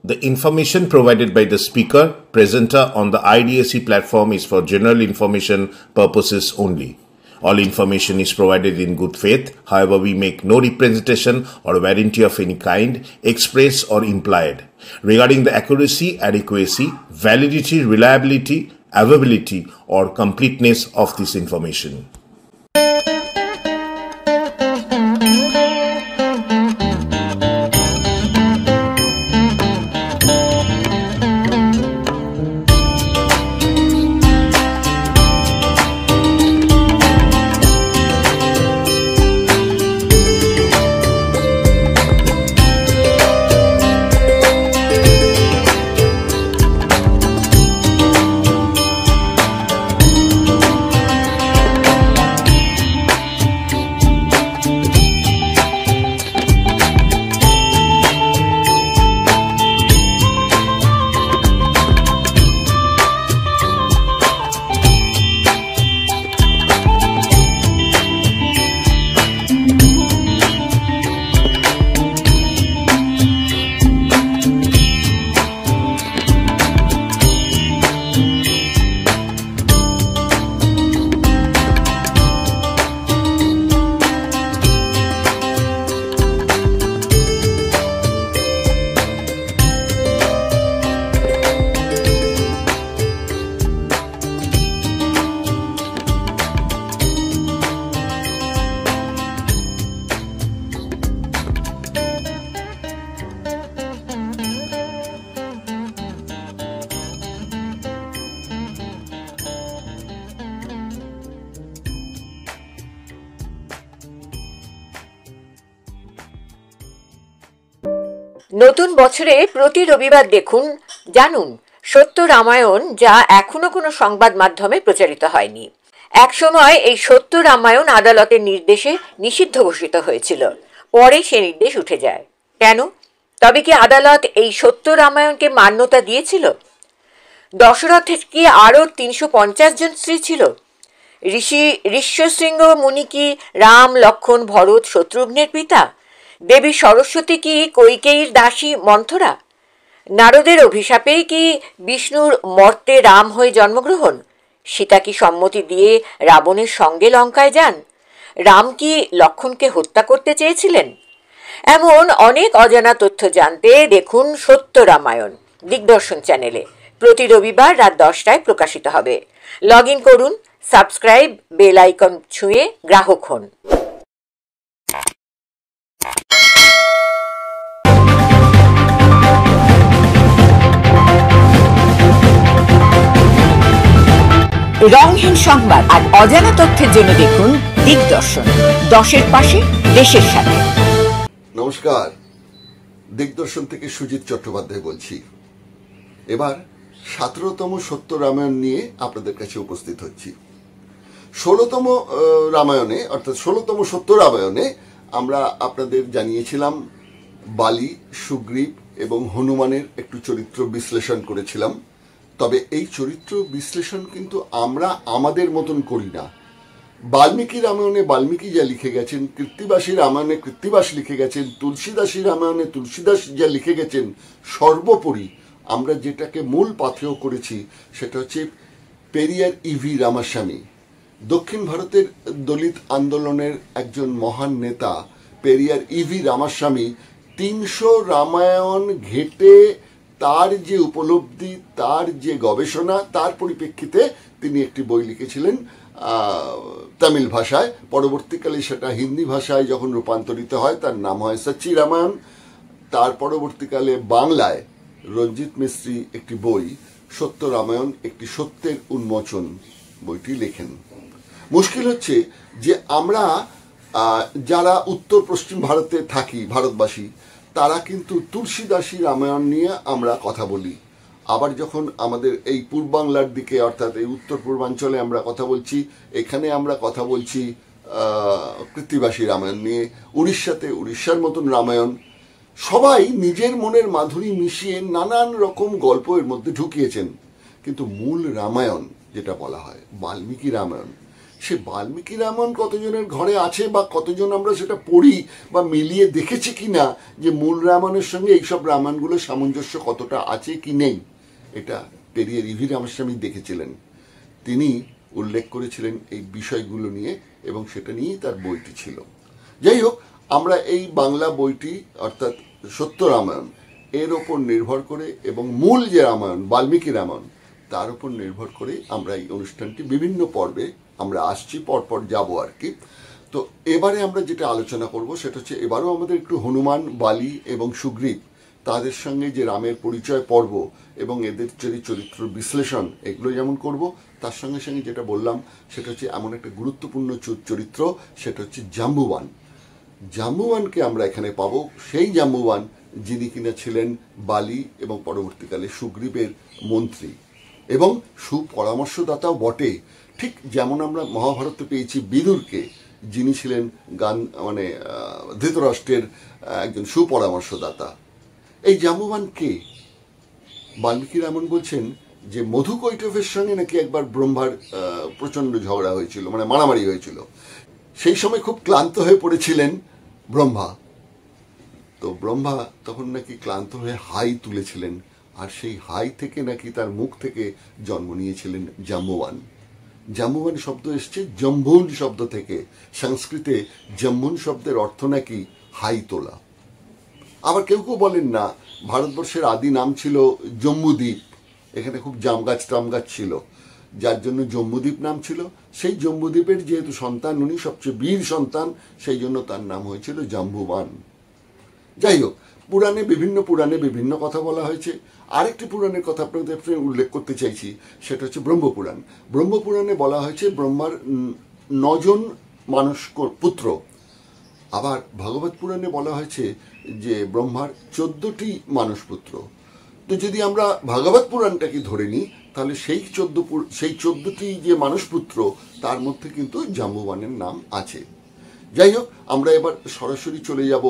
The information provided by the speaker, presenter on the IDSC platform is for general information purposes only. All information is provided in good faith. However, we make no representation or warranty of any kind, express or implied, regarding the accuracy, adequacy, validity, reliability, availability, or completeness of this information. নতুন বছরে প্রতি রবিবার দেখুন জানুন সত্য রামায়ণ, যা এখনো কোনো সংবাদ মাধ্যমে প্রচারিত হয়নি। একসময় এই সত্য রামায়ণ আদালতের নির্দেশে নিষিদ্ধ ঘোষিত হয়েছিল, পরে সে নির্দেশ উঠে যায়। কেন? তবে কি আদালত এই সত্য রামায়ণকে মান্যতা দিয়েছিল? দশরথের কি আরও 350 জন স্ত্রী ছিল? ঋষ্যশৃঙ্গ মুনি কি রাম, লক্ষ্মণ, ভরত, শত্রুঘ্নের পিতা? দেবী সরস্বতী কি কৈকেয়ীর দাসী মন্থরা? নারদের অভিশাপেই কি বিষ্ণুর মর্তে রাম হয়ে জন্মগ্রহণ? সীতা কি সম্মতি দিয়ে রাবণের সঙ্গে লঙ্কায় যান? রাম কি লক্ষ্মণকে হত্যা করতে চেয়েছিলেন? এমন অনেক অজানা তথ্য জানতে দেখুন সত্য রামায়ণ দিগদর্শন চ্যানেলে। প্রতি রবিবার রাত 10টায় প্রকাশিত হবে। লগ ইন করুন, সাবস্ক্রাইব, বেল আইকন ছুঁয়ে গ্রাহক হন। রংহীন সংবাদ আর অজানা তথ্যের জন্য দেখুন দিগদর্শন, 10-এর পাশে, দেশের সাথে। নমস্কার, দিগদর্শন থেকে সুজিত চট্টোপাধ্যায় বলছি। এবার 17তম সত্য রামায়ণ নিয়ে আপনাদের কাছে উপস্থিত হচ্ছি। 16তম রামায়ণে অর্থাৎ 16তম সত্য রামায়ণে আমরা আপনাদের জানিয়েছিলাম বালি, সুগ্রীব এবং হনুমানের একটু চরিত্র বিশ্লেষণ করেছিলাম। তবে এই চরিত্র বিশ্লেষণ কিন্তু আমরা আমাদের মতন করি না। বাল্মীকি রামায়ণে বাল্মীকি যা লিখে গেছেন, কৃত্তিবাসী রামায়ণে কৃত্তিবাস লিখে গেছেন, তুলসীদাসী রামায়ণে তুলসীদাস যা লিখে গেছেন, সর্বোপরি আমরা যেটাকে মূল পাথেয় করেছি সেটা হচ্ছে পেরিয়ার ইভি রামাস্বামী, দক্ষিণ ভারতের দলিত আন্দোলনের একজন মহান নেতা। পেরিয়ার ইভি রামাস্বামী 300 রামায়ণ ঘেটে তার যে উপলব্ধি, তার যে গবেষণা, তার পরিপ্রেক্ষিতে তিনি একটি বই লিখেছিলেন তামিল ভাষায়। পরবর্তীকালে সেটা হিন্দি ভাষায় যখন রূপান্তরিত হয় তার নাম হয় সচ্চি রামায়ণ। তার পরবর্তীকালে বাংলায় রঞ্জিত মিস্ত্রি একটি বই সত্য রামায়ণ, একটি সত্যের উন্মোচন বইটি লেখেন। মুশকিল হচ্ছে যে আমরা যারা উত্তর পশ্চিম ভারতে থাকি, ভারতবাসী, তারা কিন্তু তুলসীদাসী রামায়ণ নিয়ে আমরা কথা বলি। আবার যখন আমাদের এই পূর্বাংলার দিকে অর্থাৎ এই উত্তর পূর্বাঞ্চলে আমরা কথা বলছি, এখানে আমরা কথা বলছি কৃত্তিবাসী রামায়ণ নিয়ে। উড়িষ্যাতে উড়িষ্যার মতন রামায়ণ। সবাই নিজের মনের মাধুরী মিশিয়ে নানান রকম গল্প এর মধ্যে ঢুকিয়েছেন, কিন্তু মূল রামায়ণ যেটা বলা হয় বাল্মীকি রামায়ণ, সে বাল্মীকি রামায়ণ কতজনের ঘরে আছে বা কতজন আমরা সেটা পড়ি বা মিলিয়ে দেখেছি কি না, যে মূল রামায়ণের সঙ্গে এইসব রামায়ণগুলোর সামঞ্জস্য কতটা আছে কি নেই, এটা পেরিয়ার ইভি রামস্বামী দেখেছিলেন। তিনি উল্লেখ করেছিলেন এই বিষয়গুলো নিয়ে এবং সেটা নিয়েই তার বইটি ছিল। যাই হোক, আমরা এই বাংলা বইটি অর্থাৎ সত্য রামায়ণ এর ওপর নির্ভর করে এবং মূল যে রামায়ণ বাল্মীকি রামায়ণ তার উপর নির্ভর করে আমরা এই অনুষ্ঠানটি বিভিন্ন পর্বে আমরা আসছি, পরপর যাব আর কি। তো এবারে আমরা যেটা আলোচনা করব সেটা হচ্ছে এবারও আমাদের একটু হনুমান, বালি এবং সুগ্রীব তাদের সঙ্গে যে রামের পরিচয় পর্ব এবং এদের চরিত্র বিশ্লেষণ এগুলো যেমন করব, তার সঙ্গে সঙ্গে যেটা বললাম সেটা হচ্ছে এমন একটা গুরুত্বপূর্ণ চরিত্র, সেটা হচ্ছে জাম্বুবান। জাম্বুবানকে আমরা এখানে পাবো, সেই জাম্বুবান যিনি কিনা ছিলেন বালি এবং পরবর্তীকালে সুগ্রীবের মন্ত্রী এবং সুপরামর্শদাতাও বটে। ঠিক যেমন আমরা মহাভারতে পেয়েছি বিদুরকে, যিনি ছিলেন ধৃতরাষ্ট্রের একজন সুপরামর্শদাতা। এই জাম্বুবান কে? বাল্মীকি রামায়ণ বলছেন যে মধুকৈটভের সঙ্গে নাকি একবার ব্রহ্মার প্রচন্ড ঝগড়া হয়েছিল, মারামারি হয়েছিল। সেই সময় খুব ক্লান্ত হয়ে পড়েছিলেন ব্রহ্মা। তো ব্রহ্মা তখন নাকি ক্লান্ত হয়ে হাই তুলেছিলেন, আর সেই হাই থেকে নাকি তার মুখ থেকে জন্ম নিয়েছিলেন জাম্বুবান। জাম্বুবান শব্দ এসছে জম্বুন শব্দ থেকে। সংস্কৃতে জম্বুন শব্দের অর্থ নাকি হাই তোলা। আবার কেউ কেউ বলেন না, ভারতবর্ষের আদি নাম ছিল জম্বুদ্বীপ, এখানে খুব জাম গাছ টাম গাছ ছিল, যার জন্য জম্বুদ্বীপ নাম ছিল। সেই জম্বুদ্বীপের যেহেতু সন্তান উনি, সবচেয়ে বীর সন্তান, সেই জন্য তার নাম হয়েছিল জাম্বুবান। যাই হোক, বিভিন্ন পুরাণে বিভিন্ন কথা বলা হয়েছে। আরেকটি পুরাণের কথা আপনাদের উল্লেখ করতে চাইছি, সেটা হচ্ছে ব্রহ্মপুরাণ। ব্রহ্মপুরাণে বলা হয়েছে ব্রহ্মার 9 জন মানস পুত্র। আবার ভাগবত পুরাণে বলা হয়েছে যে ব্রহ্মার 14টি মানস পুত্র। তো যদি আমরা ভাগবত পুরাণটাকে ধরে নিই, তাহলে সেই 14টি যে মানস পুত্র তার মধ্যে কিন্তু জাম্বুবানের নাম আছে। যাই হোক, আমরা এবার সরাসরি চলে যাব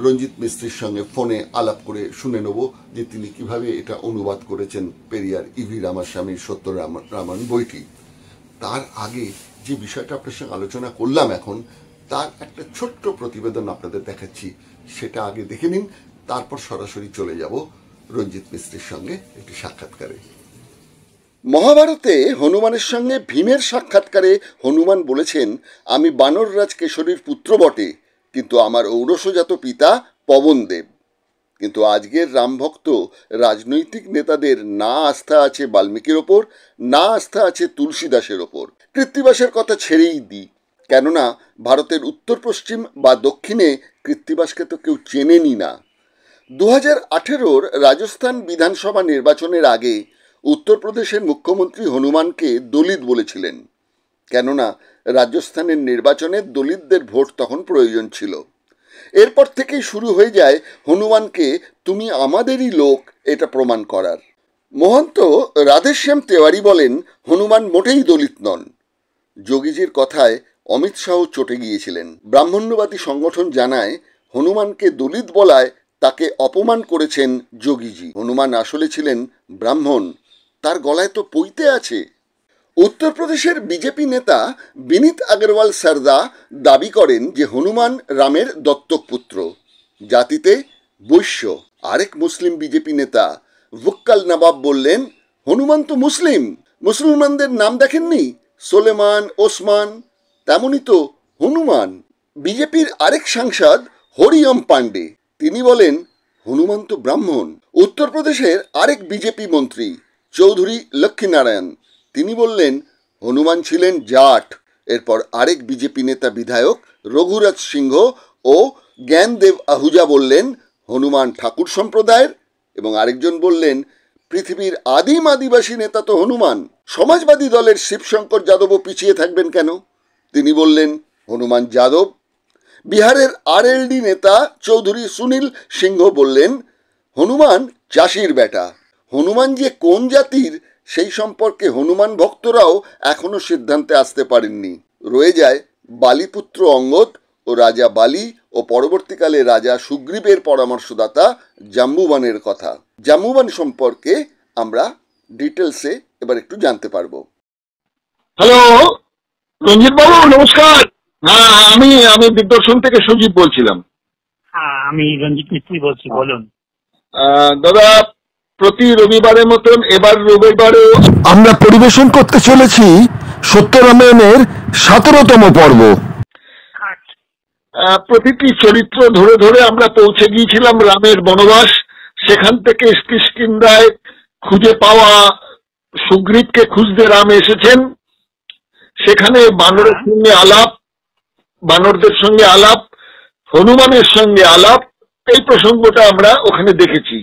রঞ্জিত মিস্ত্রির সঙ্গে ফোনে আলাপ করে শুনে নেব যে তিনি কিভাবে এটা অনুবাদ করেছেন পেরিয়ার ইভি রামাস্বামীর সত্য রামায়ণ বইটি। তার আগে যে বিষয়টা আপনার সঙ্গে আলোচনা করলাম এখন, তার একটা ছোট্ট প্রতিবেদন আপনাদের দেখাচ্ছি, সেটা আগে দেখে নিন, তারপর সরাসরি চলে যাব রঞ্জিত মিস্ত্রির সঙ্গে একটি সাক্ষাৎকারে। মহাভারতে হনুমানের সঙ্গে ভীমের সাক্ষাৎকারে হনুমান বলেছেন, আমি বানররাজ কেশরীর পুত্র বটে, কিন্তু আমার ঔরসজাত পিতা পবনদেব। কিন্তু আজকের রামভক্ত রাজনৈতিক নেতাদের না আস্থা আছে বাল্মীকির ওপর, না আস্থা আছে তুলসীদাসের ওপর। কৃত্তিবাসের কথা ছেড়েই দিই, কেননা ভারতের উত্তর পশ্চিম বা দক্ষিণে কৃত্তিবাসকে তো কেউ চেনেনি না। 2018 রাজস্থান বিধানসভা নির্বাচনের আগে উত্তরপ্রদেশের মুখ্যমন্ত্রী হনুমানকে দলিত বলেছিলেন, কেননা রাজস্থানের নির্বাচনে দলিতদের ভোট তখন প্রয়োজন ছিল। এরপর থেকেই শুরু হয়ে যায় হনুমানকে তুমি আমাদেরই লোক এটা প্রমাণ করার। মহন্ত রাধেশ্যাম তেওয়ারি বলেন, হনুমান মোটেই দলিত নন। যোগীজির কথায় অমিত শাহ চটে গিয়েছিলেন। ব্রাহ্মণ্যবাদী সংগঠন জানায়, হনুমানকে দলিত বলায় তাকে অপমান করেছেন যোগীজি। হনুমান আসলে ছিলেন ব্রাহ্মণ, তার গলায় তো পৈতে আছে। উত্তরপ্রদেশের বিজেপি নেতা বিনীত আগরওয়াল সারদা দাবি করেন যে হনুমান রামের দত্তক পুত্র, জাতিতে বৈশ্য। আরেক মুসলিম বিজেপি নেতা ভুক্কাল নবাব বললেন, হনুমান তো মুসলিম, মুসলমানদের নাম দেখেননি, সোলেমান, ওসমান, তেমনি তো হনুমান। বিজেপির আরেক সাংসদ হরিওম পান্ডে তিনি বলেন, হনুমান তো ব্রাহ্মণ। উত্তরপ্রদেশের আরেক বিজেপি মন্ত্রী চৌধুরী লক্ষ্মীনারায়ণ তিনি বললেন, হনুমান ছিলেন জাট। এরপর আরেক বিজেপি নেতা বিধায়ক রঘুরাজ সিংহ ও জ্ঞানদেব আহুজা বললেন, হনুমান ঠাকুর সম্প্রদায়ের। এবং আরেকজন বললেন, পৃথিবীর আদিম আদিবাসী নেতা তো হনুমান, সমাজবাদী দলের শিবশঙ্কর যাদবও পিছিয়ে থাকবেন কেন? তিনি বললেন, হনুমান যাদব। বিহারের আরএলডি নেতা চৌধুরী সুনীল সিংহ বললেন, হনুমান চাষির বেটা। হনুমান যে কোন জাতির সেই সম্পর্কে হনুমান ভক্তরাও এখনো সিদ্ধান্তে আসতে পারেননি। রয়ে যায় বালিপুত্র অঙ্গদ ও রাজা বালি ও পরবর্তীকালে রাজা সুগ্রীবের পরামর্শদাতা জাম্বুবানের কথা। জাম্বুবান সম্পর্কে আমরা ডিটেলসে এবার একটু জানতে পারবো। হ্যালো, রঞ্জিত বাবু নমস্কার। হ্যাঁ, আমি দিগদর্শন থেকে সুজিত বলছিলাম। হ্যাঁ, আমি রঞ্জিত মিস্ত্রি বলছি, বলুন। দাদা, প্রতি রবিবারের মতন এবার রবিবারেও আমরা পরিবেশন করতে চলেছি সত্য রামায়ণের 17তম পর্ব। প্রতিটি চরিত্র ধরে ধরে আমরা পৌঁছে গিয়েছিলাম রামের বনবাস। সেখান থেকে কিষ্কিন্ধায় খুঁজে পাওয়া সুগ্রীবকে খুঁজতে রাম এসেছেন। সেখানে বানরের সঙ্গে আলাপ, বানরদের সঙ্গে আলাপ, হনুমানের সঙ্গে আলাপ, এই প্রসঙ্গটা আমরা ওখানে দেখেছি।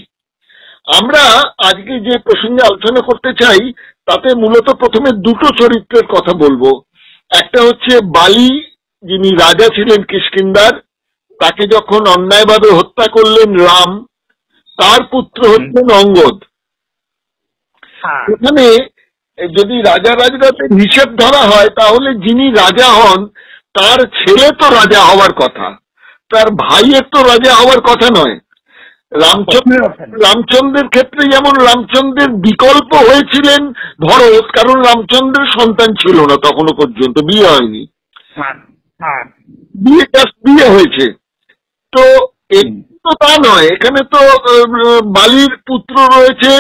আমরা আজকে যে প্রসঙ্গে আলোচনা করতে চাই তাতে মূলত প্রথমে দুটো চরিত্রের কথা বলবো। একটা হচ্ছে বালি, যিনি রাজা ছিলেন কিষ্কিন্ধার, তাকে যখন অন্যায়ভাবে হত্যা করলেন রাম, তার পুত্র হচ্ছেন অঙ্গদ। এখানে যদি রাজা রাজরাতের হিসেব ধরা হয় তাহলে যিনি রাজা হন তার ছেলে তো রাজা হওয়ার কথা, তার ভাইয়ের তো রাজা হওয়ার কথা নয়। রামচন্দ্রের ক্ষেত্রে যেমন রামচন্দ্রের বিকল্প হয়েছিলেন ভরত, কারণ রামচন্দ্রের সন্তান ছিল না তখনো পর্যন্ত, বিয়ে হয়নি, বিয়ে হয়েছে। তো তো তা নয়, এখানে তো বালির পুত্র রয়েছে,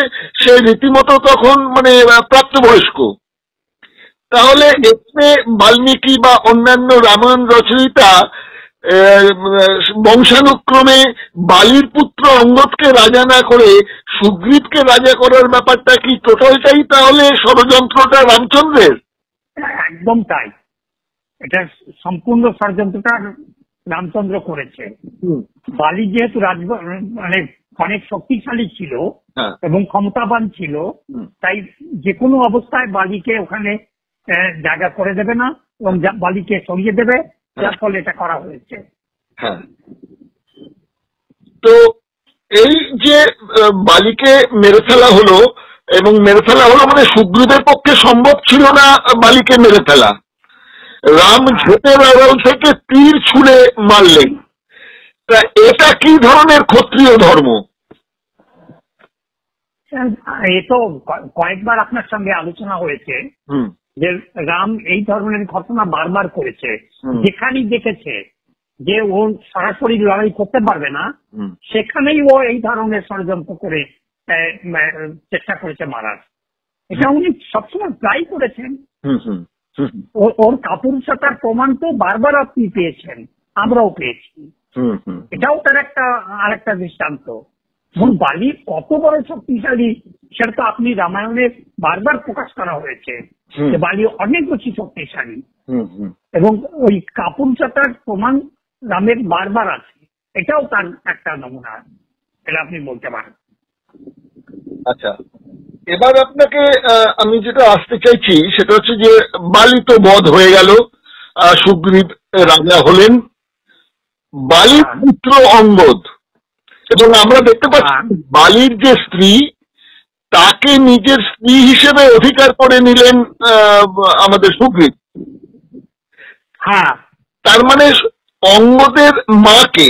সে রীতিমতো তখন মানে প্রাপ্তবয়স্ক। তাহলে এখানে বাল্মীকি বা অন্যান্য রামায়ণ রচয়িতা বংশানুক্রমে বালির পুত্র অঙ্গদকে রাজা না করে সুগ্রীবকে রাজা করার ব্যাপারটা কি টোটালটাই তাহলে ষড়যন্ত্রটা রামচন্দ্রের? একদম তাই, এটা সম্পূর্ণ ষড়যন্ত্রটা রামচন্দ্র করেছে। বালি যেহেতু মানে অনেক শক্তিশালী ছিল এবং ক্ষমতাবান ছিল, তাই যে কোনো অবস্থায় বালিকে ওখানে জায়গা করে দেবে না এবং বালিকে সরিয়ে দেবে, যার ফলে এটা করা হয়েছে। তো এই যে বালিকে মেরে ফেলা হলো, এবং মেরে ফেলা হলো মানে সুগ্রীবের পক্ষে সম্ভব ছিল না বালিকে মেরে ফেলা। রাম ঝোপের আড়াল থেকে তীর ছুঁড়ে মারলেন। তা এটা কি ধরনের ক্ষত্রিয় ধর্ম? এ তো কয়েকবার আপনার সঙ্গে আলোচনা হয়েছে যে রাম এই ধরনের ঘটনা বারবার করেছে। যেখানেই দেখেছে যে ও সরাসরি লড়াই করতে পারবে না, সেখানেই ও এই ধরনের ষড়যন্ত্র করে চেষ্টা করেছে মারার। এটা উনি সবসময় প্রায় করেছেন। ওর কাপুরুষতার প্রমাণ তো বারবার আপনি পেয়েছেন, আমরাও পেয়েছি। এটাও তার আরেকটা দৃষ্টান্ত। বালি কত বড় শক্তিশালী সেটা তো আপনি রামায়ণে বারবার প্রকাশ করা হয়েছে যে বালি অনেক বেশি শক্তিশালী, এবং ওই কাপুরুষতার প্রমাণ রামের বারবার আছে। এটাও তার একটা নমুনা, এটা আপনি বলতে পারেন। আচ্ছা, এবার আপনাকে আমি যেটা আসতে চাইছি সেটা হচ্ছে যে বালি তো বধ হয়ে গেল, সুগ্রীব রাজা হলেন, বালির পুত্র অঙ্গদ, এবং আমরা দেখতে পাচ্ছি বালির যে স্ত্রী তাকে নিজের স্ত্রী হিসেবে অধিকার করে নিলেন আমাদের সুগ্রীব। তার মানে অঙ্গদের মাকে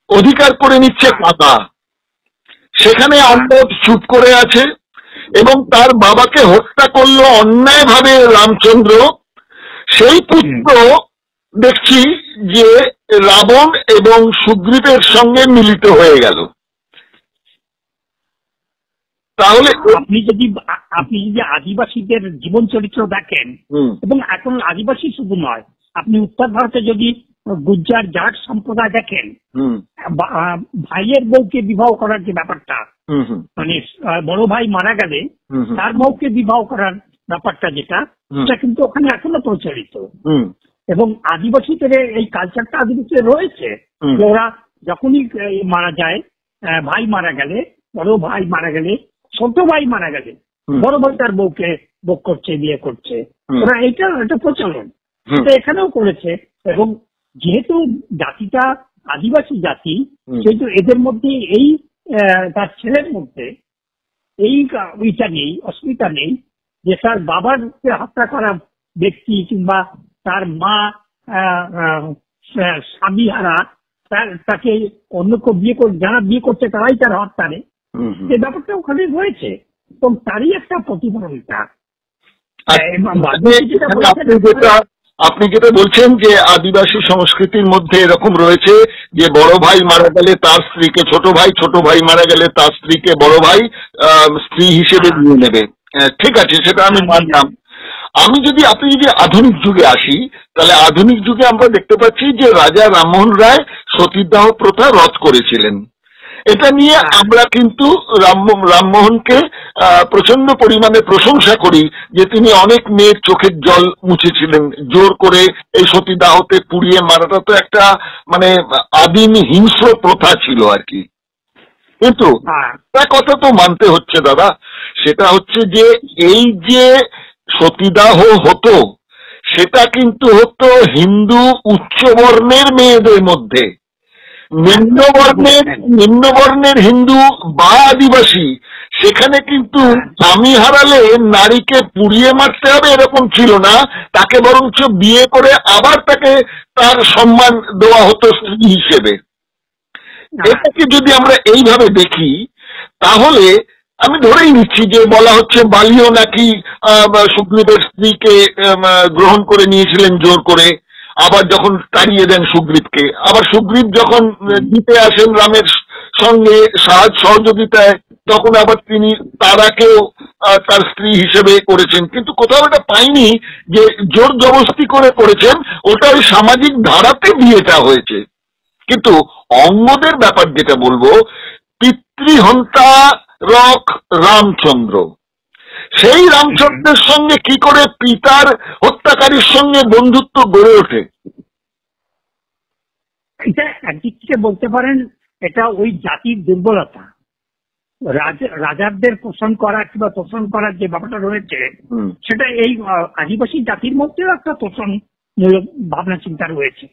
অধিকার করে নিচ্ছে কাকা। সেখানে অঙ্গদ চুপ করে আছে এবং তার বাবাকে হত্যা করলো অন্যায়ভাবে রামচন্দ্র। সেই পুত্র দেখছি যে রাবণ এবং সুগ্রীবের সঙ্গে মিলিত হয়ে গেল। তাহলে আপনি যদি আদিবাসীদের জীবন চরিত্র দেখেন, এবং এখন আদিবাসী শুধু নয়, আপনি উত্তর ভারতে যদি গুজ্জার জাট সম্প্রদায় দেখেন, ভাইয়ের বউকে বিবাহ করার যে ব্যাপারটা, মানে বড় ভাই মারা গেলে তার বউকে বিবাহ করার ব্যাপারটা যেটা, সেটা কিন্তু ওখানে এখনো প্রচলিত। এবং আদিবাসীদের এই কালচারটা আদিবাসীদের রয়েছে। ওরা যখনই মারা যায়, ভাই মারা গেলে, বড় ভাই মারা গেলে, ছোট ভাই মারা গেলে বড় ভাই তার বউকে ভোগ করছে, বিয়ে করছে। ওরা এটা প্রচলন, এটা এখানেও করেছে। এবং যেহেতু জাতিটা আদিবাসী জাতি, সেহেতু এদের মধ্যে এই তার ছেলের মধ্যে এই নেই, অসুবিধা নেই যে তার বাবার হত্যা করা ব্যক্তি কিংবা তার মা স্বামীহারা তাকে অন্য কেউ বিয়ে করে, যারা বিয়ে করছে তারাই তার হাত টানে, যে ব্যাপারটা ওখানে রয়েছে এবং তারই একটা প্রতিফলনটা। আপনি যেটা বলছেন যে আদিবাসী সংস্কৃতির মধ্যে এরকম রয়েছে যে বড় ভাই মারা গেলে তার স্ত্রীকে ছোট ভাই মারা গেলে তার স্ত্রীকে বড় ভাই স্ত্রী হিসেবে নিয়ে নেবে, ঠিক আছে, সেটা আমি মানলাম। আপনি যদি আধুনিক যুগে আসি, তাহলে আধুনিক যুগে আমরা দেখতে পাচ্ছি যে রাজা রামমোহন রায় সতীদাহ প্রথা রদ করেছিলেন। এটা নিয়ে আমরা কিন্তু রামমোহনকে প্রচন্ড পরিমাণে প্রশংসা করি যে তিনি অনেক মেয়ের চোখের জল মুছেছিলেন। জোর করে এই সতীদাহতে পুড়িয়ে মারাটা তো একটা মানে আদিম হিংস্র প্রথা ছিল আর কি। কিন্তু একটা কথা তো মানতে হচ্ছে দাদা, সেটা হচ্ছে যে এই যে সতীদাহ হতো সেটা কিন্তু হতো হিন্দু উচ্চবর্ণের মেয়েদের মধ্যে। নিম্নবর্ণের হিন্দু বা আদিবাসী সেখানে কিন্তু স্বামী হারালে নারীকে পুড়িয়ে মারতে হবে এরকম ছিল না, তাকে বরঞ্চ বিয়ে করে আবার তাকে তার সম্মান দেওয়া হতো স্ত্রী হিসেবে। এটাকে যদি আমরা এইভাবে দেখি তাহলে আমি ধরেই নিচ্ছি যে বলা হচ্ছে বালিও নাকি সুগ্রীবের স্ত্রীকে গ্রহণ করে নিয়েছিলেন জোর করে, আবার যখন তাড়িয়ে দেন সুগ্রীবকে, আবার সুগ্রীব যখন জিতে আসেন রামের সঙ্গে সাহায্য সহযোগিতায়, তখন আবার তিনি তারাকেও তার স্ত্রী হিসেবে করেছেন। কিন্তু কোথাও এটা পাইনি যে জোর জবরদস্তি করে করেছেন, ওটা ওই সামাজিক ধারাতে বিয়েটা হয়েছে। কিন্তু অঙ্গদের ব্যাপার যেটা বলবো, পিতৃহন্তা রক রামচন্দ্র, সেই রামচন্দ্রের সঙ্গে কি করে পিতার হত্যাকারীর সঙ্গে বন্ধুত্ব গড়ে ওঠে? এটা একদিক থেকে বলতে পারেন এটা ওই জাতির দুর্বলতা, রাজাদের পোষণ করা কিংবা তোষণ করার যে ব্যাপারটা রয়েছে সেটা এই আদিবাসী জাতির মধ্যেও একটা তোষণমূলক ভাবনা চিন্তা রয়েছে।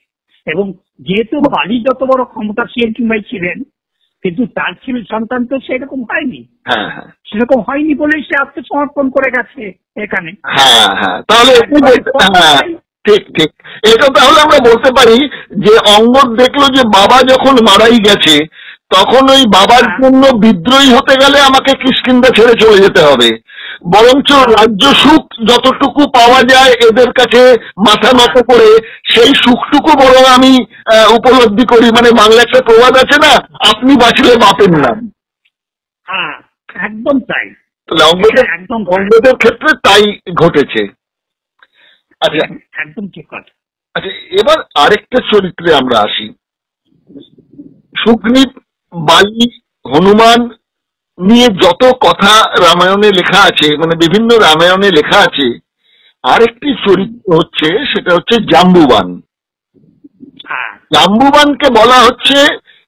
এবং যেহেতু বালি যত বড় ক্ষমতাশীল কিংবা ছিলেন, কিন্তু তার ছেলে সন্তান তো সেরকম হয়নি, সেরকম হয়নি বলেই সে আত্মসমর্পণ করে গেছে এখানে। তাহলে ঠিক ঠিক, এটা তাহলে আমরা বলতে পারি যে অঙ্গদ দেখলো যে বাবা যখন মারাই গেছে তখন ওই বাবার জন্য বিদ্রোহী হতে গেলে আমাকে কিষ্কিন্ধা ছেড়ে চলে যেতে হবে, বরঞ্চ রাজ্য সুখ যতটুকু পাওয়া যায় এদের কাছে মাথা নত করে সেই সুখটুকু বরং আমি উপলব্ধি করি। মানে বাংলা একটা প্রবাদ আছে না, আপনি বাঁচলে বাপের নাম। একদম তাই, অঙ্গদের ক্ষেত্রে তাই ঘটেছে। আচ্ছা, একদম ঠিক কথা। আচ্ছা, এবার আরেকটা চরিত্রে আমরা আসি। সুগ্রীব, বালি, হনুমান নিয়ে যত কথা রামায়ণে লেখা আছে, মানে বিভিন্ন রামায়ণে লেখা আছে, আরেকটি চরিত্র হচ্ছে সেটা হচ্ছে জাম্বুবান। জাম্বুবানকে বলা হচ্ছে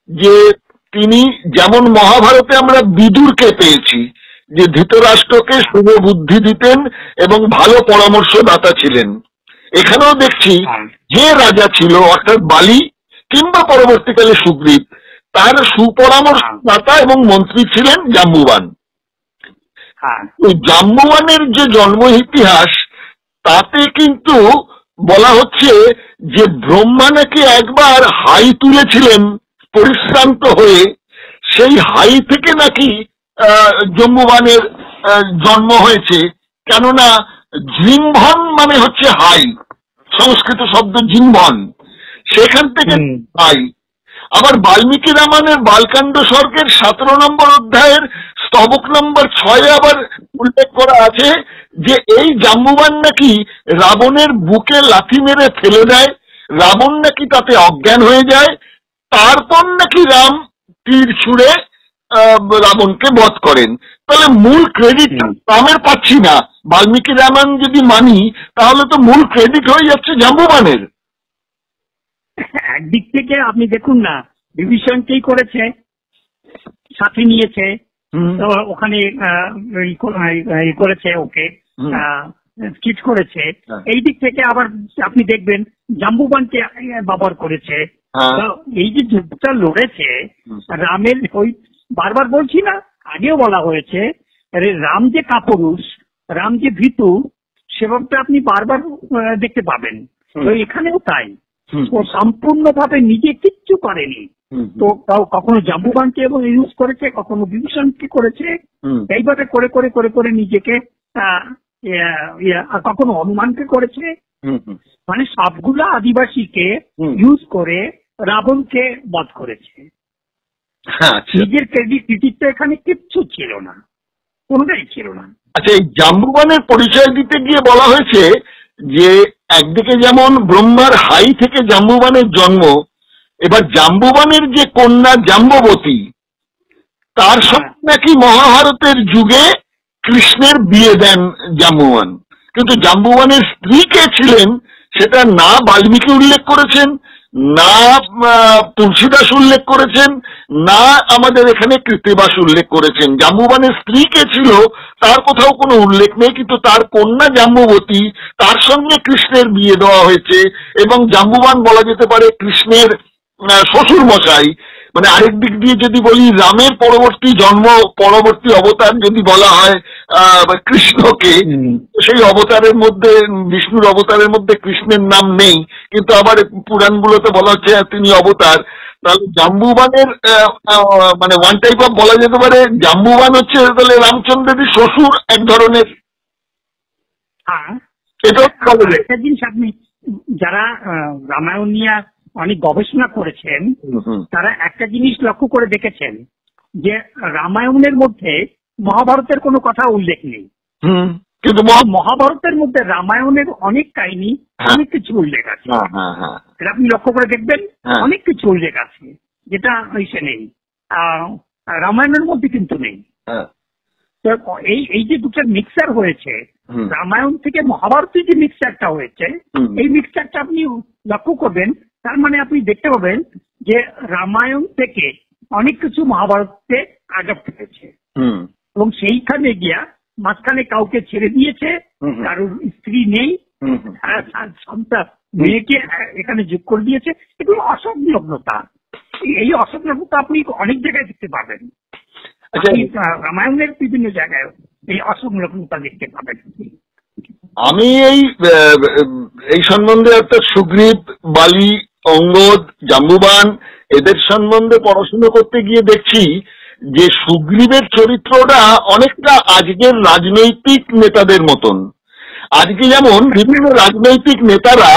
যে তিনি যেমন মহাভারতে আমরা বিদুরকে পেয়েছি যে ধৃতরাষ্ট্রকে শুভ বুদ্ধি দিতেন এবং ভালো পরামর্শদাতা ছিলেন, এখানেও দেখছি যে রাজা ছিল অর্থাৎ বালি কিংবা পরবর্তীকালে সুগ্রীব, তার সুপরামর্শদাতা এবং মন্ত্রী ছিলেন জাম্বুবান। ওই জাম্বুবানের যে জন্ম ইতিহাস তাতে কিন্তু বলা হচ্ছে যে ব্রহ্মা নাকি একবার হাই তুলেছিলেন পরিশ্রান্ত হয়ে, সেই হাই থেকে নাকি জাম্বুবানের জন্ম হয়েছে। কেননা জিম্ভন মানে হচ্ছে হাই, সংস্কৃত শব্দ জিম্ভন, সেখান থেকে হাই। আবার বাল্মীকি রামায়ণের বালকাণ্ড স্বর্গের 17 নম্বর অধ্যায়ের স্তবক নম্বর 6 আবার উল্লেখ করা আছে যে এই জাম্বুবান নাকি রাবণের বুকে লাথি মেরে ফেলে দেয়, রাবণ নাকি তাতে অজ্ঞান হয়ে যায়, তারপর নাকি রাম তীর ছুঁড়ে রাবণকে বধ করেন। তাহলে মূল ক্রেডিট রামের পাচ্ছি না, বাল্মীকি রামায়ণ যদি মানি তাহলে তো মূল ক্রেডিট হয়ে যাচ্ছে জাম্বুবানের। একদিক থেকে আপনি দেখুন না, বিভীষণকেই করেছে, সাথে নিয়েছে, ওখানে করেছে, ওকে স্কিট করেছে। এই দিক থেকে আবার আপনি দেখবেন জাম্বুবানকে ব্যবহার করেছে। এই যে যুদ্ধটা লড়েছে রামের, ওই বারবার বলছি না, আগেও বলা হয়েছে রাম যে কাপুরুষ, রাম যে ভীতু, সেভাবে আপনি বারবার দেখতে পাবেন। তো এখানেও তাই, ও সম্পূর্ণভাবে নিজে কিচ্ছু করেনি। তো কখনো জাম্বুবানকে এবং ইউজ করেছে, কখনো বিভীষণকে করেছে, এইভাবে করে করে করে করে নিজেকে কখনো হনুমানকে করেছে। মানে সবগুলো আদিবাসীকে ইউজ করে রাবণকে বধ করেছে। নিজের ক্রেডিট কৃতিত্ব এখানে কিচ্ছু ছিল না, কোনটাই ছিল না। আচ্ছা, এই জাম্বুবানের পরিচয় দিতে গিয়ে বলা হয়েছে যে একদিকে যেমন ব্রহ্মার হাই থেকে জাম্বুবানের জন্ম, এবার জাম্বুবানের যে কন্যা জাম্ববতী তার সঙ্গে নাকি মহাভারতের যুগে কৃষ্ণের বিয়ে দেন জাম্বুবান। কিন্তু জাম্বুবানের স্ত্রী কে ছিলেন সেটা না বাল্মীকি উল্লেখ করেছেন, না তুলসীদাস উল্লেখ করেছেন, না আমাদের এখানে কৃত্তিবাস উল্লেখ করেছেন। জাম্বুবানের স্ত্রী কে ছিল তার কোথাও কোনো উল্লেখ নেই, কিন্তু তার কন্যা জাম্বুবতী, তার সঙ্গে কৃষ্ণের বিয়ে দেওয়া হয়েছে। এবং জাম্বুবান বলা যেতে পারে কৃষ্ণের শ্বশুর মশাই। মানে আরেক দিক দিয়ে যদি বলি, রামের পরবর্তী জন্ম, পরবর্তী অবতার যদি বলা হয় কৃষ্ণকে, সেই অবতারের মধ্যে, বিষ্ণুর অবতারের মধ্যে কৃষ্ণের নাম নেই, কিন্তু আবার পুরাণগুলোতে বলা হচ্ছে তিনি অবতার। তাহলে জাম্বুবানের মানে ওয়ান টাইপ অফ বলা যেতে পারে জাম্বুবান হচ্ছে তাহলে রামচন্দ্রের শ্বশুর এক ধরনের। এটা একটা জিনিস আপনি যারা রামায়ণ নিয়ে অনেক গবেষণা করেছেন তারা একটা জিনিস লক্ষ্য করে দেখেছেন যে রামায়ণের মধ্যে মহাভারতের কোনো কথা উল্লেখ নেই, কিন্তু মহাভারতের মধ্যে রামায়ণের অনেক কাহিনী, অনেক কিছু উল্লেখ আছে। এটা আপনি লক্ষ্য করে দেখবেন, অনেক কিছু উল্লেখ আছে যেটা ইসে নেই, রামায়ণের মধ্যে কিন্তু নেই। এই যে দুটার মিক্সার হয়েছে, রামায়ণ থেকে মহাভারতের যে মিক্সারটা হয়েছে, এই মিক্সারটা আপনি লক্ষ্য করবেন, তার মানে আপনি দেখতে পাবেন যে রামায়ণ থেকে অনেক কিছু মহাভারতে অ্যাডপ্ট হয়েছে এবং সেইখানে গিয়া মাঝখানে কাউকে ছেড়ে দিয়েছে, কারোর স্ত্রী নেই, সন্তান মেয়েকে এখানে যোগ করে দিয়েছে। এগুলো অসংলগ্নতা, এই অসংলগ্নতা আপনি অনেক জায়গায় দেখতে পাবেন। রামায়ণের বিভিন্ন জায়গায় এই অসংলগ্নতা দেখতে পাবেন। আমি এই সম্বন্ধে অর্থাৎ সুগ্রীব, বালি, অঙ্গদ, জাম্বুবান এদের সম্বন্ধে পড়াশোনা করতে গিয়ে দেখছি যে সুগ্রীবের চরিত্রটা অনেকটা আজকের রাজনৈতিক নেতাদের মতন। আজকে যেমন বিভিন্ন রাজনৈতিক নেতারা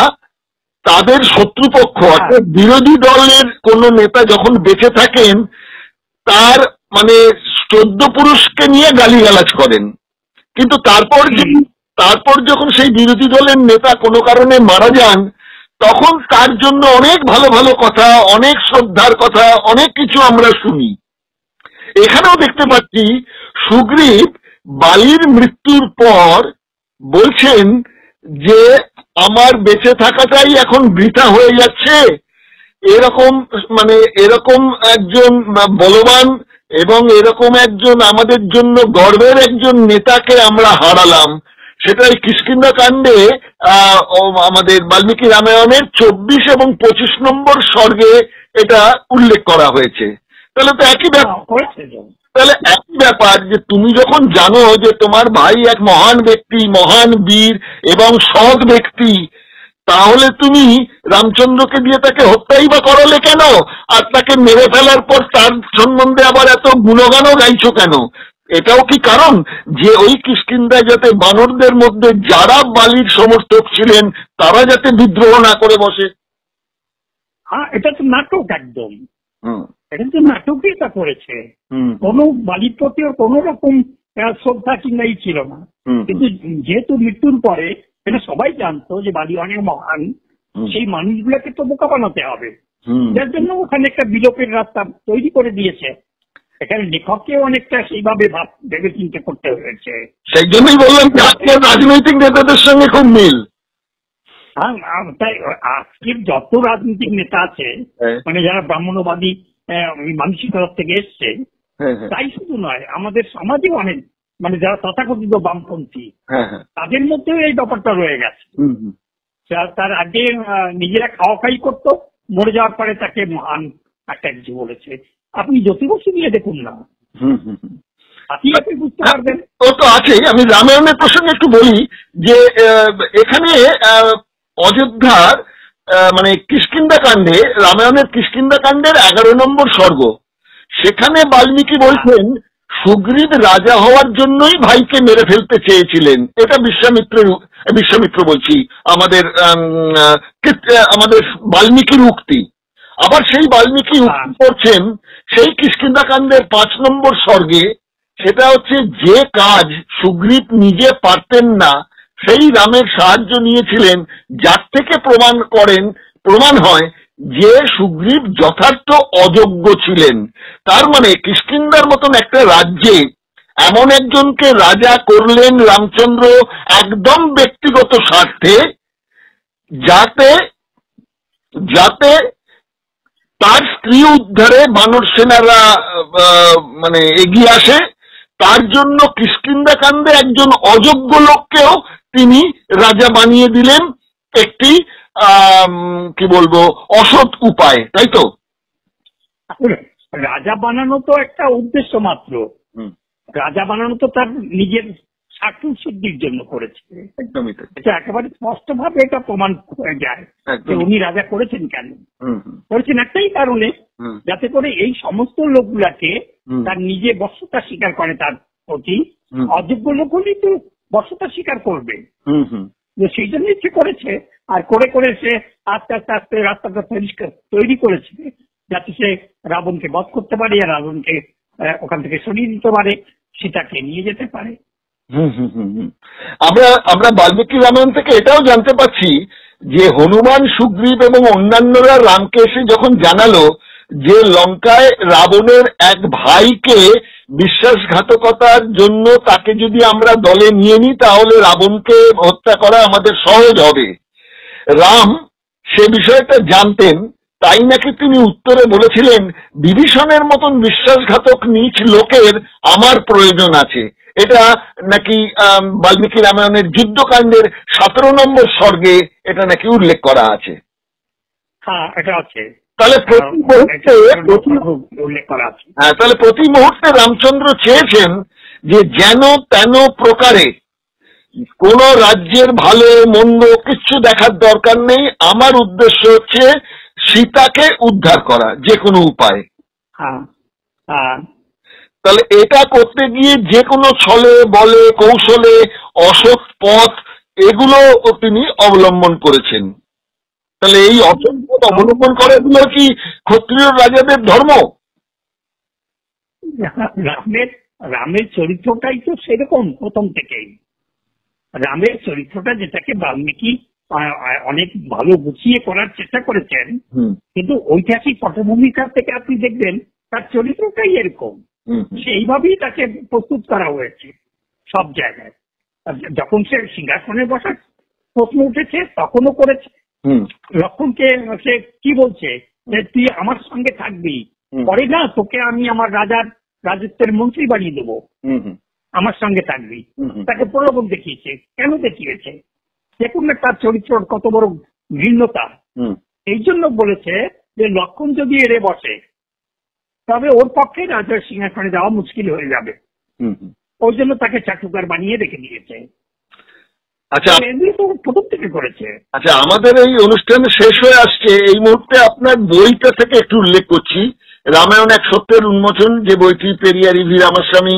তাদের শত্রুপক্ষ অর্থাৎ বিরোধী দলের কোন নেতা যখন বেঁচে থাকেন তার মানে 14 পুরুষকে নিয়ে গালিগালাজ করেন, কিন্তু তারপর যখন সেই বিরোধী দলের নেতা কোনো কারণে মারা যান তখন তার জন্য অনেক ভালো ভালো কথা, অনেক শ্রদ্ধার কথা, অনেক কিছু আমরা শুনি। এখানেও দেখতে পাচ্ছি সুগ্রীব বালির মৃত্যুর পর বলছেন যে আমার বেঁচে থাকাটাই এখন বৃথা হয়ে যাচ্ছে। এরকম একজন বলবান এবং এরকম একজন আমাদের জন্য গর্বের একজন নেতাকে আমরা হারালাম। সেটা এই কিষ্কিন্ধা কাণ্ডে আমাদের বাল্মীকি রামায়ণের 24 এবং 25 নম্বর সর্গে এটা উল্লেখ করা হয়েছে। তাহলে তো একই ব্যাপার যে তুমি যখন জানো যে তোমার ভাই এক মহান ব্যক্তি, মহান বীর এবং সৎ ব্যক্তি, তাহলে তুমি রামচন্দ্রকে দিয়ে তাকে হত্যাই বা করালে কেন? আর তাকে মেরে ফেলার পর তার সম্বন্ধে আবার এত গুণগানও গাইছো কেন? এটাও কি কারণ যে ওই কিষ্কিন্ধায় যাতে বানরদের মধ্যে যারা বালির সমর্থক ছিলেন তারা যাতে বিদ্রোহ না করে বসে? হ্যাঁ, এটা তো নাটক, একদম এটা তো নাটকই এটা করেছে। কোন বালির প্রতি কোন রকম শ্রদ্ধা কিংবা ছিল না, কিন্তু যেহেতু মৃত্যুর পরে এটা সবাই জানতো যে বালি অনেক মহান, সেই মানুষগুলোকে তো বোকা বানাতে হবে, যার জন্য ওখানে একটা বিলোপের রাস্তা তৈরি করে দিয়েছে। এখানে লেখককে অনেকটা সেইভাবে ভেবে চিন্তা করতে হয়েছে। সেই জন্যই বললাম রাজনৈতিক নেতাদের সঙ্গে খুব মিল। তাই আজকের যত রাজনৈতিক নেতা আছে মানে যারা ব্রাহ্মণবাদী মানসিকতা থেকে এসছে, তাই শুধু নয় আমাদের সমাজে অনেক মানে যারা তথাকথিত বামপন্থী তাদের মধ্যেও এই ব্যাপারটা রয়ে গেছে। তার আগে নিজেরা খাওয়া খাই করতো, মরে যাওয়ার পরে তাকে মহান একটা কিছু বলেছে। আপনি জ্যোতিবসু নিয়ে দেখুন না, আপনি বুঝতে পারবেন। ও তো আছেই। আমি রামায়ণের প্রসঙ্গে একটু বলি যে এখানে অযোধ্যার মানে কিষ্কিন্ধা কাণ্ডে, রামায়ণের কিষ্কিন্ধা কাণ্ডের 11 নম্বর সর্গ, সেখানে বাল্মীকি বলছেন সুগ্রীব রাজা হওয়ার জন্যই ভাইকে মেরে ফেলতে চেয়েছিলেন। এটা বিশ্বামিত্র বলছি, আমাদের বাল্মীকির উক্তি। আবার সেই বাল্মীকি উক্তি করছেন সেই কিষ্কিন্ধাকাণ্ডের 5 নম্বর সর্গে, সেটা হচ্ছে যে কাজ সুগ্রীব নিজে পারতেন না সেই রামের সাহায্য নিয়েছিলেন, যার থেকে প্রমাণ হয় যে সুগ্রীব যথার্থ অযোগ্য ছিলেন। তার মানে কিষ্কিন্ধার মতন একটা রাজ্যে এমন একজনকে রাজা করলেন রামচন্দ্র একদম ব্যক্তিগত স্বার্থে, যাতে তার স্ত্রী উদ্ধারে বানর সেনারা এগিয়ে আসে। তার জন্য কিষ্কিন্ধাকাণ্ডে একজন অযোগ্য লোককেও তিনি রাজা বানিয়ে দিলেন, একটি কি বলবো অসৎ উপায়, তাই তো? রাজা বানানো তো একটা উদ্দেশ্য মাত্র, রাজা বানানো তো তার নিজের স্বার্থ সিদ্ধির জন্য করেছে। একদমই এটা একেবারে স্পষ্ট ভাবে এটা প্রমাণ হয়ে যায় যে উনি রাজা করেছেন কেন। করেছেন একটাই কারণে, যাতে করে এই সমস্ত লোকগুলাকে তার নিজে বশ্যতা স্বীকার করে তার প্রতি। অযোগ্য লোকগুলি তো বশ্যতা স্বীকার করবে, সেই জন্যই সে করেছে। আর করে সে আস্তে আস্তে রাস্তাটা তৈরি করেছে যাতে সে রাবণকে বধ করতে পারে, আর রাবণকে ওখান থেকে সরিয়ে দিতে পারে, সীতাকে নিয়ে যেতে পারে। আমরা বাল্মীকি রামায়ণ থেকে এটাও জানতে পারছি যে হনুমান, সুগ্রীব এবং অন্যান্যরা রামকে এসে যখন জানালো যে লঙ্কায় রাবণের এক ভাইকে বিশ্বাসঘাতকতার জন্য তাকে যদি আমরা দলে নিয়ে নিই তাহলে রাবণকে হত্যা করা আমাদের সহজ হবে, রাম সে বিষয়টা জানতেন, তাই নাকি তিনি উত্তরে বলেছিলেন বিভীষণের মতন বিশ্বাসঘাতক নীচ লোকের আমার প্রয়োজন আছে। এটা নাকি বাল্মীকি রামায়ণের যুদ্ধকাণ্ডের 17 নম্বর সর্গে এটা নাকি উল্লেখ করা আছে। হ্যাঁ, এটা আছে। তাহলে প্রতি মুহূর্তে রামচন্দ্র চেয়েছেন যে যেন তেন প্রকারে কোন রাজ্যের ভালো মন্দ কিচ্ছু দেখার দরকার নেই, আমার উদ্দেশ্য হচ্ছে সীতাকে উদ্ধার করা যে কোনো উপায়। তাহলে এটা করতে গিয়ে যে কোনো ছলে বলে কৌশলে অসৎ পথ এগুলো তিনি অবলম্বন করেছেন। তাহলে এই অসৎ পথ অবলম্বন করে এগুলো কি ক্ষত্রিয় রাজাদের ধর্ম? রামের চরিত্রটাই তো সেরকম প্রথম থেকেই। রামের চরিত্রটা যেটাকে বাল্মীকি অনেক ভালো গুছিয়ে করার চেষ্টা করেছেন, কিন্তু ঐতিহাসিক পটভূমিকার থেকে আপনি দেখবেন তার চরিত্রটাই এরকম, সেইভাবেই তাকে প্রস্তুত করা হয়েছে সব জায়গায়। যখন সে সিংহাসনে বসার প্রশ্ন উঠেছে তখনও করেছে। লক্ষ্মণকে সে কি বলছে যে তুই আমার সঙ্গে থাকবি, পরে না তোকে আমি আমার রাজত্বের মন্ত্রী বানিয়ে দেবো, আমার সঙ্গে থাকবি। তাকে প্রলোভন দেখিয়েছে। কেন দেখিয়েছে? দেখুন না তার চরিত্র কত বড় ভিন্নতা। এই জন্য বলেছে যে লক্ষ্মণ যদি এড়ে বসে তবে ওর পক্ষে রাজার সিংহাসনে যাওয়া মুশকিল হয়ে যাবে, ওর জন্য তাকে চাটুকার বানিয়ে রেখে দিয়েছে। আচ্ছা, এগুলো তো প্রথম থেকে করেছে। আচ্ছা, আমাদের এই অনুষ্ঠান শেষ হয়ে আসছে, এই মুহূর্তে আপনার বইটা থেকে একটু উল্লেখ করছি। রামায়ণ এক সত্যের উন্মোচন, যে বইটি পেরিয়ার ভি রামাস্বামী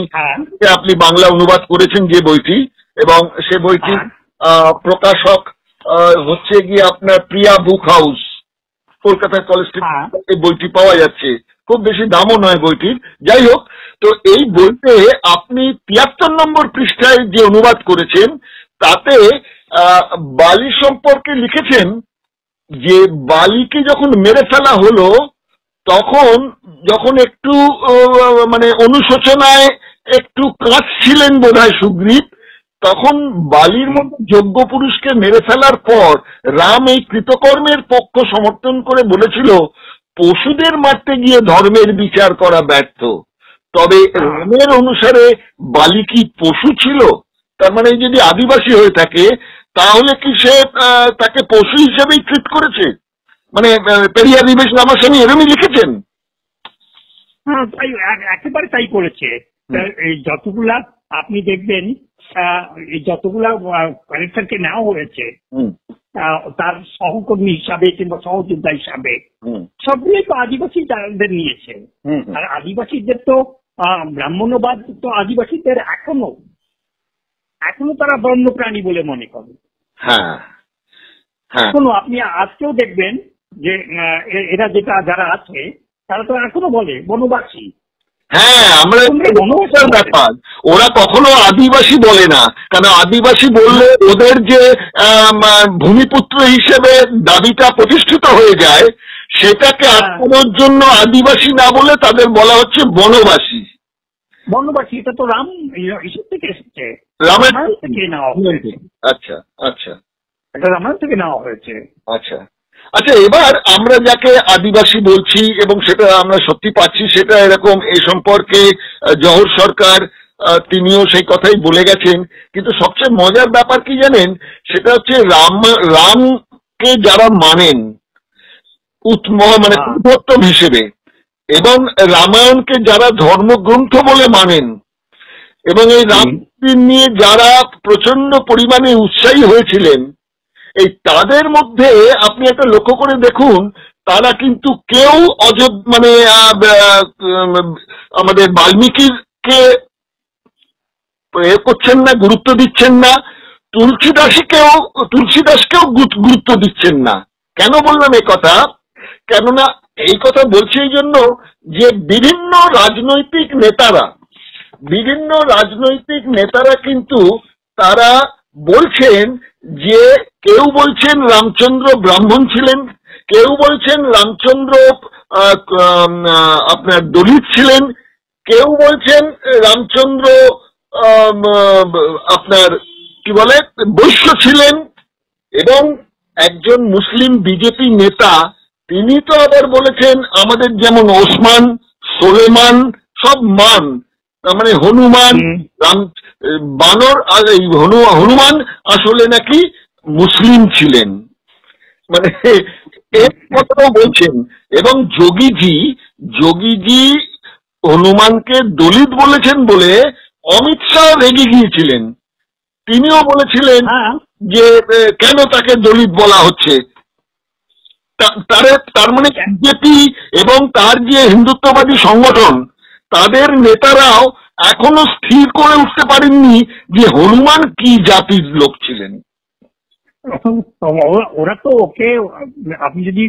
আপনি বাংলা অনুবাদ করেছেন যে বইটি, এবং সে বইটি প্রকাশক হচ্ছে গিয়ে আপনার প্রিয়া বুক হাউস, কলকাতার কলেজ স্ট্রিট এই বইটি পাওয়া যাচ্ছে, খুব বেশি দামও নয় বইটির। যাই হোক, তো এই বইতে আপনি 73 নম্বর পৃষ্ঠায় যে অনুবাদ করেছেন তাতে বালি সম্পর্কে লিখেছেন যে বালিকে যখন মেরে ফেলা হলো তখন যখন একটু অনুশোচনায় একটু কাঁদছিলেন বোধহয় সুগ্রীব, তখন বালির মতো যোগ্য পুরুষকে মেরে ফেলার পর রাম এই কৃতকর্মের পক্ষ সমর্থন করে বলেছিল পশুদের মারতে গিয়ে ধর্মের বিচার করা ব্যর্থ। তবে রামের অনুসারে বালি কি পশু ছিল? তার মানে যদি আদিবাসী হয়ে থাকে তাহলে কি সে তাকে পশু হিসেবেই ট্রিট করেছে? মানে পেরিয়ার নিবেশ রামাস্বামী এরমই লিখেছেন। হ্যাঁ, তাই একেবারে তাই করেছে। এই যতগুলা আপনি দেখবেন যতগুলা ক্যারেক্টারকে নেওয়া হয়েছে তার সহকর্মী হিসাবে কিংবা সহযোদ্ধা হিসাবে সবগুলোই তো আদিবাসীদের নিয়েছে। আর আদিবাসীদের তো ব্রাহ্মণ্যবাদ তো আদিবাসীদের এখনো তারা বন্যপ্রাণী বলে মনে করে। হ্যাঁ, এখনো আপনি আজকেও দেখবেন যে এরা যারা আছে তারা তো এখনো বলে বনবাসী। হ্যাঁ, আমরা ব্যাপার, ওরা কখনো আদিবাসী বলে না, কারণ আদিবাসী বললে ওদের যে ভূমিপুত্র হিসেবে দাবিটা প্রতিষ্ঠিত হয়ে যায়, সেটাকে আটকানোর জন্য আদিবাসী না বলে তাদের বলা হচ্ছে বনবাসী। বনবাসী এটা তো রাম ঈশ্বর থেকে এসেছে, রামায়ণ থেকে নেওয়া হয়েছে। আচ্ছা আচ্ছা, এটা রামায়ণ থেকে নেওয়া হয়েছে। আচ্ছা আচ্ছা, এবার আমরা যাকে আদিবাসী বলছি এবং সেটা আমরা সত্যি পাচ্ছি, সেটা এরকম এই সম্পর্কে জওহর সরকার তিনিও সেই কথাই বলে গেছেন। কিন্তু সবচেয়ে মজার ব্যাপার কি জানেন, সেটা হচ্ছে রামকে যারা মানেন মানে পুরুষোত্তম হিসেবে, এবং রামায়ণকে যারা ধর্মগ্রন্থ বলে মানেন, এবং এই রাম নিয়ে যারা প্রচন্ড পরিমাণে উৎসাহী হয়েছিলেন, এই তাদের মধ্যে আপনি একটা লক্ষ্য করে দেখুন, তারা কিন্তু কেউ মানে আমাদের বাল্মীকিকে করছেন না, গুরুত্ব দিচ্ছেন না, তুলসীদাসকেও গুরুত্ব দিচ্ছেন না। কেন বললাম এই কথা? কেননা এই কথা বলছি এই জন্য যে বিভিন্ন রাজনৈতিক নেতারা কিন্তু তারা বলছেন যে, কেউ বলছেন রামচন্দ্র ব্রাহ্মণ ছিলেন, কেউ বলছেন রামচন্দ্র আপনার দলিত ছিলেন, কেউ বলছেন রামচন্দ্র আপনার কি বলে বৈশ্য ছিলেন, এবং একজন মুসলিম বিজেপি নেতা তিনি তো আবার বলেছেন আমাদের যেমন ওসমান, সোলেমান সব মান, তার মানে হনুমান, বানর, আর এই হনুমান আসলে নাকি মুসলিম ছিলেন, মানে এর কথাও বলছেন। এবং যোগীজি হনুমানকে দলিত বলেছেন বলে অমিত শাহ রেগে গিয়েছিলেন। তিনিও বলেছিলেন যে কেন তাকে দলিত বলা হচ্ছে। তার মানে বিজেপি এবং তার যে হিন্দুত্ববাদী সংগঠন, তাদের নেতারাও এখনো স্থির করে উঠতে পারেননি যে হনুমান কি জাতির লোক ছিলেন। ওরা তো ওকে, আপনি যদি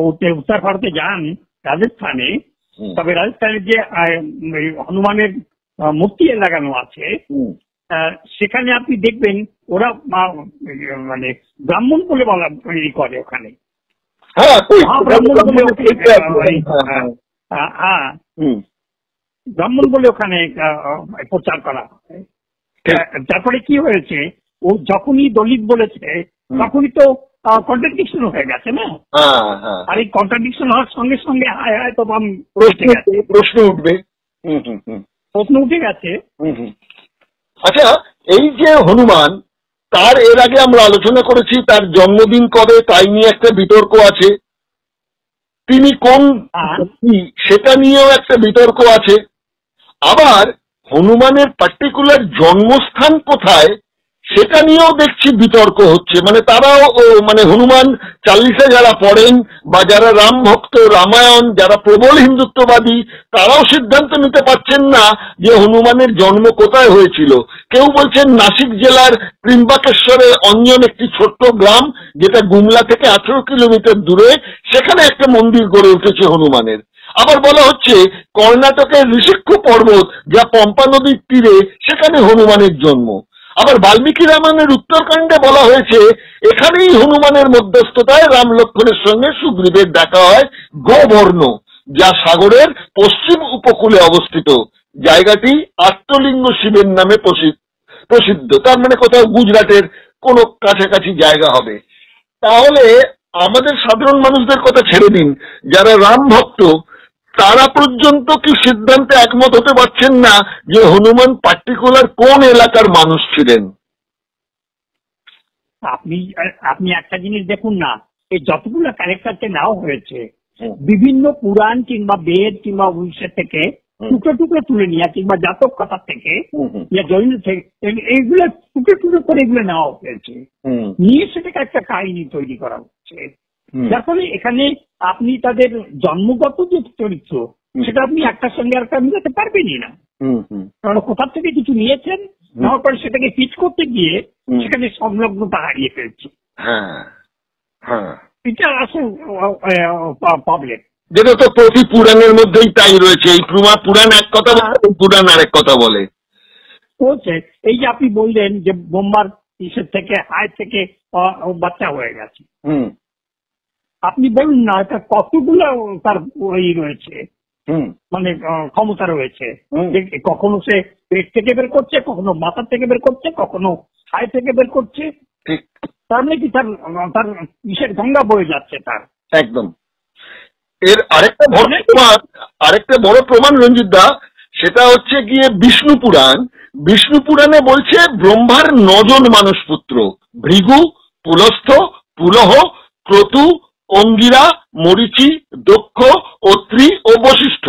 উত্তর ভারতে যান রাজস্থানে, তবে রাজস্থানের যে হনুমানের মূর্তি লাগানো আছে, সেখানে আপনি দেখবেন ওরা মানে ব্রাহ্মণ বলে বলা করে ওখানে। ব্রাহ্মণ বলে ওখানে প্রচার করা হয়। তারপরে কি হয়েছে, ও যখনই দলিত বলেছে তখনই তো কন্ট্রাডিকশন হয়ে গেছে না। আর এই কন্ট্রাডিকশন হওয়ার সঙ্গে সঙ্গে হয়তো প্রশ্ন উঠে গেছে। আচ্ছা, এই যে হনুমান, তার এর আগে আমরা আলোচনা করেছি তার জন্মদিন কবে, তাই নিয়ে একটা বিতর্ক আছে। তিনি কোন সেটা নিয়েও একটা বিতর্ক আছে। আবার হনুমানের পার্টিকুলার জন্মস্থান কোথায় সেটা নিয়েও দেখছি বিতর্ক হচ্ছে। মানে তারাও মানে হনুমান চালিসা যারা পড়েন বা যারা রাম ভক্ত, রামায়ণ যারা প্রবল হিন্দুত্ববাদী, তারাও সিদ্ধান্ত নিতে পারছেন না যে হনুমানের জন্ম কোথায় হয়েছিল। কেউ বলছেন নাসিক জেলার ত্রিম্বাকেশ্বরে অঞ্জন একটি ছোট্ট গ্রাম, যেটা গুমলা থেকে 18 কিলোমিটার দূরে, সেখানে একটা মন্দির গড়ে উঠেছে হনুমানের। আবার বলা হচ্ছে কর্ণাটকের ঋষিক্ষ পর্বত, যা পম্পা নদীর তীরে, সেখানে হনুমানের জন্ম। আবার বাল্মীকি রামায়ণের উত্তরকাণ্ডে বলা হয়েছে এখানেই হনুমানের মধ্যস্থতায় রাম লক্ষ্মণের সঙ্গে সুগ্রীবের দেখা হয় গোবর্ণ, যা সাগরের পশ্চিম উপকূলে অবস্থিত। জায়গাটি আত্মলিঙ্গ শিবের নামে প্রসিদ্ধ। তার মানে কোথাও গুজরাটের কোনো কাছাকাছি জায়গা হবে। তাহলে আমাদের সাধারণ মানুষদের কথা ছেড়ে দিন, যারা রাম ভক্ত তারা পর্যন্ত কি সিদ্ধান্তে একমত হতে পারছেন না যে হনুমান পার্টিকুলার কোন এলাকার মানুষ ছিলেন। আপনি একটা জিনিস দেখুন না, এই যতগুলো ক্যারেক্টারকে নেওয়া হয়েছে বিভিন্ন পুরাণ কিংবা বেদ কিংবা উড়িষ্যা থেকে টুকরো টুকরো তুলে নিয়ে, কিংবা জাতক কথা থেকে, জৈন থেকে, এইগুলো টুকরো টুকরো করে এগুলো নেওয়া হয়েছে, নিয়ে সেটাকে একটা কাহিনী তৈরি করা হচ্ছে। যার ফলে এখানে আপনি তাদের জন্মগত যে চরিত্র সেটা আপনি একটার সঙ্গে একটা মিলাতে পারবেনই না। কারণ কোথা থেকে কিছু নিয়েছেন, নেওয়ার পরে সেটাকে ফিট করতে গিয়ে সেখানে সংলগ্নতা হারিয়ে ফেলছে। এটা আসল প্রবলেম, যেটা তো প্রতি পুরাণের মধ্যেই তাই রয়েছে। এই পুরাণ এক কথা বলে, পুরাণ আরেক কথা বলে বলছে। এই যে আপনি বললেন যে বোম্বার ইসের থেকে হায় থেকে বাচ্চা হয়ে গেছে, আপনি বলুন না এটা কতগুলো তার ওই রয়েছে, মানে ক্ষমতা রয়েছে। কখনো সে পেট থেকে বের করছে, কখনো মাথা থেকে বের করছে, কখনো হায় থেকে বের করছে। তার মানে কি তার ইসের গঙ্গা বয়ে যাচ্ছে তার। একদম। এর আরেকটা বড় প্রমাণ রঞ্জিত দা, সেটা হচ্ছে গিয়ে বিষ্ণু পুরাণ। বিষ্ণু পুরাণে বলছে ব্রহ্মার 9 জন মানুষ পুত্র, ভৃগু, পুলস্থ, পুলহ, ক্রতু, অঙ্গিরা, মরিচি, দক্ষ, অত্রি ও বশিষ্ঠ।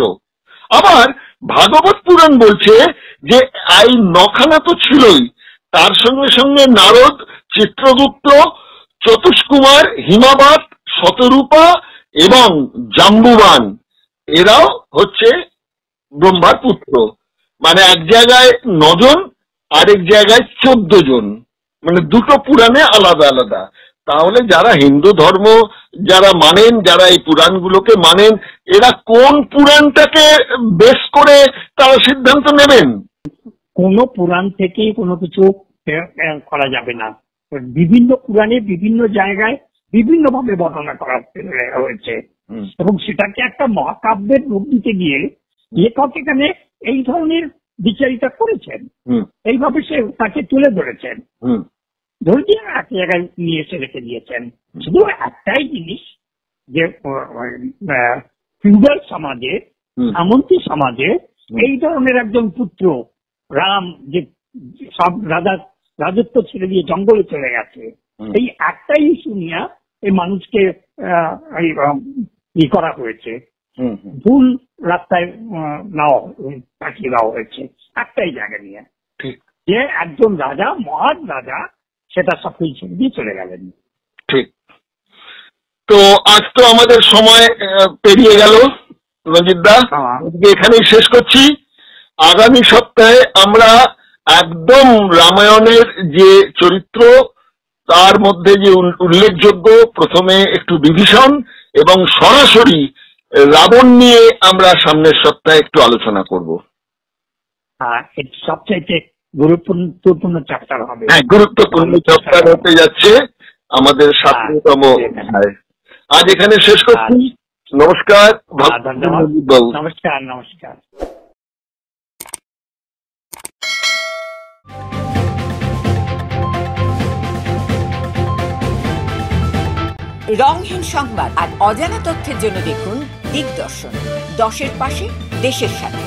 আবার ভাগবত পুরাণ বলছে যে এই 9খানা তো ছিলই, তার সঙ্গে সঙ্গে নারদ, চিত্রগুপ্ত, চতুষ্কুমার, হিমাবাত, শতরূপা এবং জাম্বুবান, এরাও হচ্ছে ব্রহ্মার পুত্র। মানে এক জায়গায় 9 জন, আরেক জায়গায় 14 জন, মানে দুটো পুরাণে আলাদা আলাদা। তাহলে যারা হিন্দু ধর্ম যারা মানেন, যারা এই পুরাণগুলোকে মানেন, এরা কোন পুরাণটাকে বেশ করে তারা সিদ্ধান্ত নেবেন? কোন পুরাণ থেকে কোনো কিছু করা যাবে না। বিভিন্ন পুরাণে বিভিন্ন জায়গায় বিভিন্ন ভাবে বর্ণনা করা হয়েছে এবং সেটাকে একটা মহাকাব্যের রূপ দিতে গিয়ে লেখক এখানে এই ধরনের বিচারিতা করেছেন, এইভাবে সে তাকে তুলে ধরেছেন, ধরে দিয়ে এক জায়গায় নিয়ে এসে রেখে দিয়েছেন। শুধু একটাই জিনিস যে ফিউডাল সমাজে, সামন্তী সমাজে এই ধরনের একজন পুত্র রাম যে সব রাজত্ব ছেড়ে দিয়ে জঙ্গলে চলে গেছে, এই একটাই ইস্যু নিয়ে এই মানুষকে করা হয়েছে, ভুল রাস্তায় পাঠিয়ে দেওয়া হয়েছে একটাই জায়গা নিয়ে, যে একজন রাজা, মহান রাজা, সেটা সবকিছু ছেড়ে দিয়ে চলে গেলেন। ঠিক। তো আজ তো আমাদের সময় পেরিয়ে গেল রঞ্জিত দা, এখানেই শেষ করছি। আগামী সপ্তাহে আমরা একদম রামায়ণের যে চরিত্র তার মধ্যে যে উল্লেখযোগ্য, প্রথমে একটু বিভীষণ এবং সরাসরি রাবণ নিয়ে আমরা সামনের সপ্তাহে একটু আলোচনা করব। হ্যাঁ, সবচাইতে গুরুত্বপূর্ণ চ্যাপ্টার হবে। হ্যাঁ, গুরুত্বপূর্ণ চ্যাপ্টার হতে যাচ্ছে আমাদের 17তম অধ্যায়। আজ এখানে শেষ করছি। নমস্কার। নমস্কার। নমস্কার। রংহীন সংবাদ আর অজানা তথ্যের জন্য দেখুন দিগদর্শন, 10-এর পাশে, দেশের সাথে।